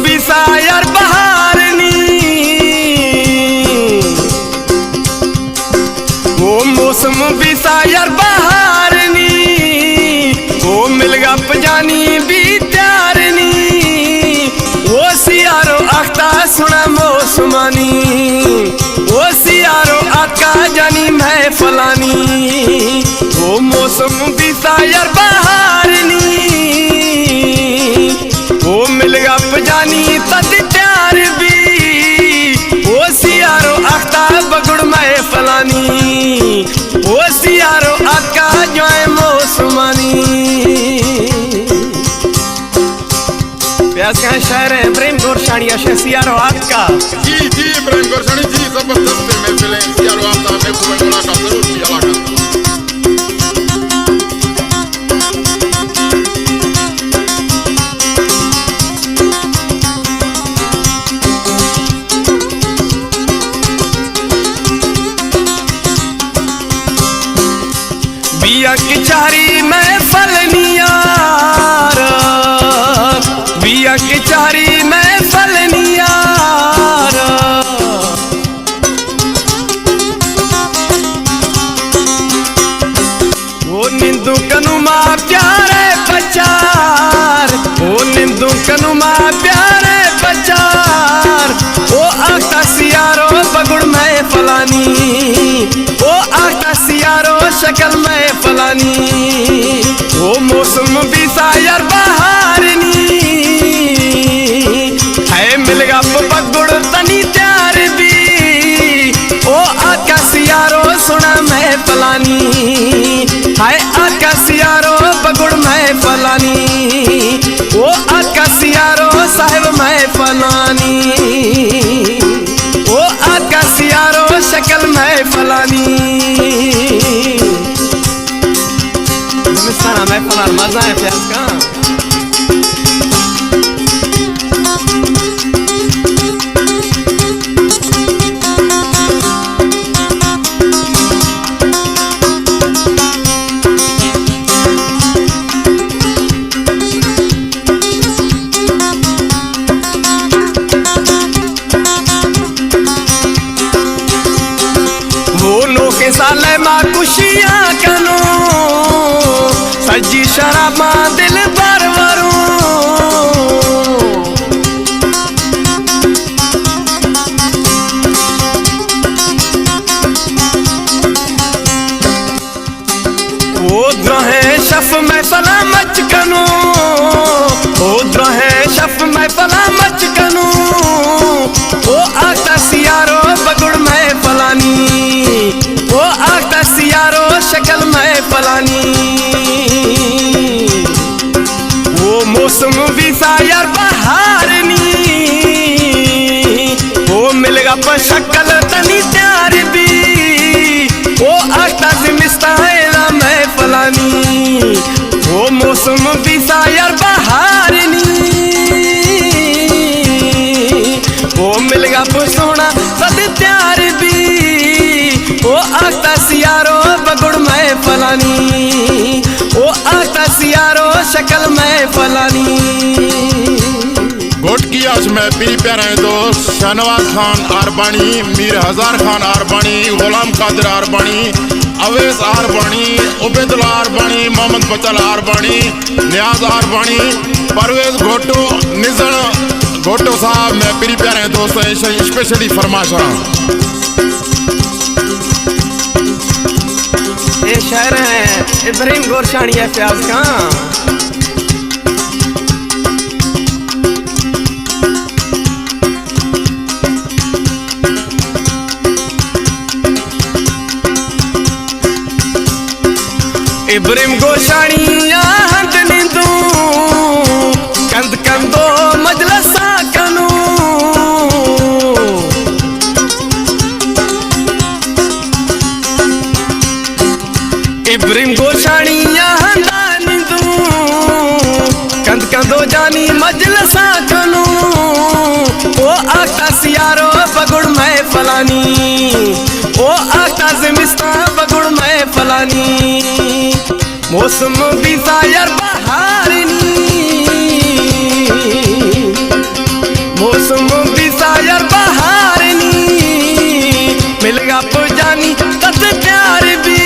बीसा यार बहारनी वो मौसम बीसा यार बहारनी वो मिलगा पजानी भी त्यारनी वो सियारो अख्ता सुना मौसमानी वो सियारो आका जानी मैं फलानी वो मौसम बीसा यार बहारनी वो मिलगा पजानी तद प्यार भी वो सियारो अख्ता बगुड़ मैं फलानी वो सियारो आका जो है मौसमानी। प्यास का शायर है इब्राहिम गोरशानी अशे सियारो आका। जी इब्राहिम गोरशानी जी जबरदस्त महफिल है सियारो आका मैं को मुलाकात जरूर की अल्लाह का। बिया की चारी मैं फलनियार बिया की चारी मैं फलनियार वो निंदू कनुमा प्यारे बचार वो निंदू कनुमा प्यारे बचार वो आका सियारो बगुड़ मैं फलानी वो आका सियारो शक्ल में फलानी वो मौसम बीसा यार बहारनी है मिलगा बगुड़ तनी त्यार भी ओ आका सियारो सुना मैं फलानी है आका सियारो बगुड़ मैं फलानी वो आका सियारो साहिब मैं फलानी वो आका सियारो शक्ल मैं फलानी। सारा मैं फलार मजा है प्यास का। वो लोग साले माँ खुशियाँ कनो सजी शराबा दिल भर वरू वो द्रोहे शफ में सलामत कनो वो द्रोहे शफ में सलामत कनो वो आका सियारो बगुड़ में फलानी वो आका सियारो शक्ल में फलानी वो मौसम बीसा यार बहारनी वो मिलगा पर शक्ल तनी त्यार भी वो आका जिमिस्ताना मैं फलानी वो मौसम बीसा यार बहारनी वो मिलगा पर सोना सद त्यार भी वो आका सियारो बगुड़ मैं फलानी वो आका सियारो शक्ल में फलानी। गोट की आज मैं पीरी प्यारे दोस्त शहनवाज खान आरबानी मीर हजार खान आरबानी गुलाम कादिर आरबानी अवैस आरबानी उबैदुल्ला आरबानी मोहम्मद बचल आरबानी नियाज आरबानी परवेज घोटो निजर घोटो साहब मैं पीरी प्यारे दोस्त स्पेशली फरमाश रहा। ये शायर है इब्राहिम गोरशानी है प्यास का। इब्राहिम गोरशानी हंद निंदू कंद कंदो मजलसा कनू इब्राहिम गोरशानी हंदा निंदू कंद कंदो जानी मजलसा कनू वो आका सियारो बगुड़ मैं फलानी वो आका जिमिस्ता बगुड़ मैं फलानी मौसम बीसा यार बहारनी मिलगा पुजानी तत प्यार भी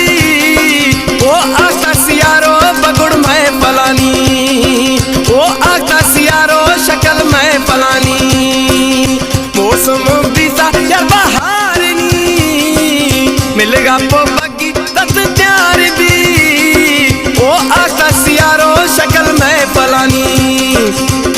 ओ आता सियारो बगुड़ मैं पलानी ओ आता सियारो शक्ल मैं पलानी मौसम बीता या बहारनी मिलगा पो बगी तत प्यार भी ओ आता सियारो शक्ल मैं पलानी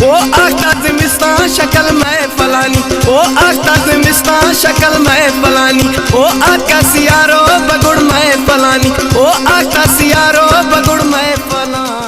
ओ आता जिमिस्ता शक्ल मैं पलानी ओ आता जिमिस्ता शक्ल मैं पलानी ओ आता सियारो बगुड़ मैं पलानी ओ आता सियारो बगुड़ मैं पलानी।